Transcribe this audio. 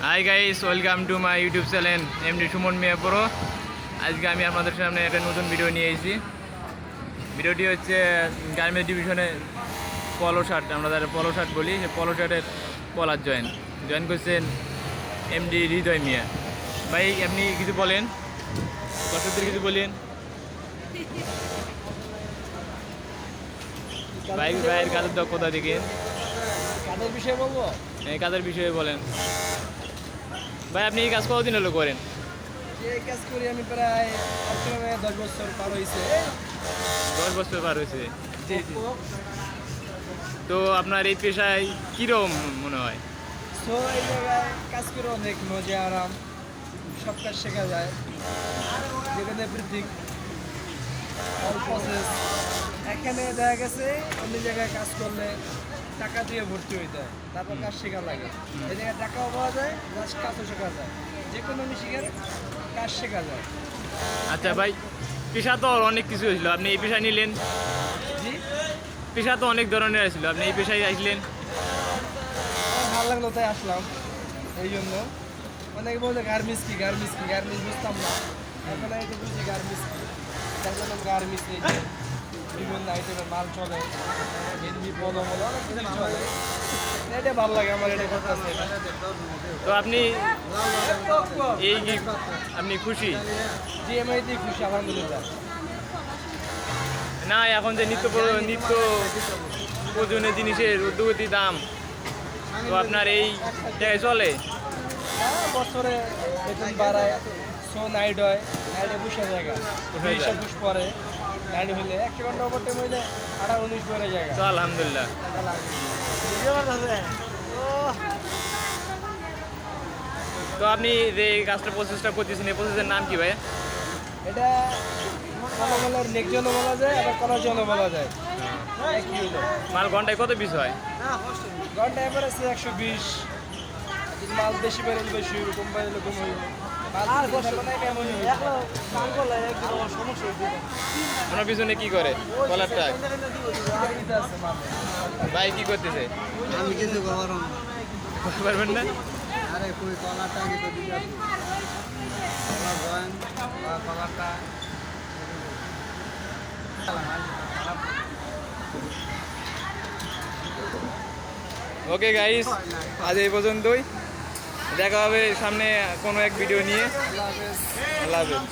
High guys, welcome to my YouTube channel MD Suman Mia পুরো। আজকে আমি আপনাদের সামনে একটা নতুন ভিডিও নিয়ে এসেছি। ভিডিওটি হচ্ছে গার্মেন্টস ডিভিশনে পলো শার্ট, আমরা যারা পলো শার্ট বলি, সেই পলো শার্টের কলার জয়েন করছেন এমডি হৃদয় মিয়া। ভাই আপনি কিছু বলেন, দর্শকদের কিছু বলেন। ভাই ভাইয়ের কাজের দক্ষতা দেখে কাজের বিষয়ে বলবো, এই কাজের বিষয়ে বলেন। ভাই আপনি এই কাজ কতদিন হলো করেন? এই কাজ করি আমি প্রায় 10 বছর পার হয়েছে। 10 বছর পার হয়েছে। জি জি। তো আপনার এই পেশায় কীরকম মনে হয়? তো এই জায়গায় কাজ করে অনেক মজা, আরাম, সব কাজ শেখা যায়। যেখানে এভরিথিং অল প্রসেস। এখানে দেখা গেছে অন্য জায়গায় কাজ করলে টাকা দিয়ে ভর্তি হইতে হয়, তারপর কাজ শেখা লাগে। এই জায়গায় টাকাও পাওয়া যায়, প্লাস কাজও শেখা যায়। যে কোনো মিশিংয়ের কাজ শেখা যায়। আচ্ছা ভাই, পেশা তো অনেক কিছু হয়েছিল, আপনি এই পেশা নিলেন। জি, পেশা তো অনেক ধরনের ছিল, আপনি এই পেশায় আসলেন। আমার ভালো লাগলো তাই আসলাম। এই জন্য অনেকে বলছে গার্মেন্টস কি, গার্মেন্টস বুঝতাম না। এখন এই যে বুঝি গার্মেন্টস কি, তার জন্য গার্মেন্টস এই যে বিভিন্ন আইটেমের মাল চলে, এমনি পলো মলো অনেক কিছু চলে। এটা ভালো লাগে আমার, এটা কথা আছে। তো আপনি এই আপনি খুশি? জি, আমি এতেই খুশি, আলহামদুলিল্লাহ। না, এখন যে নিত্য প্রয়োজনীয় জিনিসের ঊর্ধ্বগতি দাম, তো আপনার এই জায়গায় চলে? বছরে বেতন বাড়ায়, সো নাইট হয়, নাইটে বসে জায়গা 20 পরে নাইট হইলে 1 ঘন্টা ওভার টাইম হইলে 18-19 পরে জায়গা। তো আলহামদুলিল্লাহ। তো আপনি যে এই কাজটা প্রসেসটা করতেছেন, এই প্রসেসের নাম কি ভাই? এটা কলার নেক জন্য বলা যায়, আবার কলার জন্য বলা যায়। একই হলো। মাল ঘন্টায় কত পিস হয়? ঘন্টা এভারেজ 120। মাল বেশি বেরোলে বেশি, কম বেরোলে কম হইব। ওনার পিছনে কি করে কলারটা? ভাই কি করতেছে? আমি কিছু পারবেন না? আরে কই কলারটা আমি তো দিই, কলা জয়েন বা কলারটা। ওকে গাইস, আজ এই পর্যন্তই। দেখা হবে সামনে কোনো এক ভিডিও নিয়ে। আল্লাহ হাফেজ।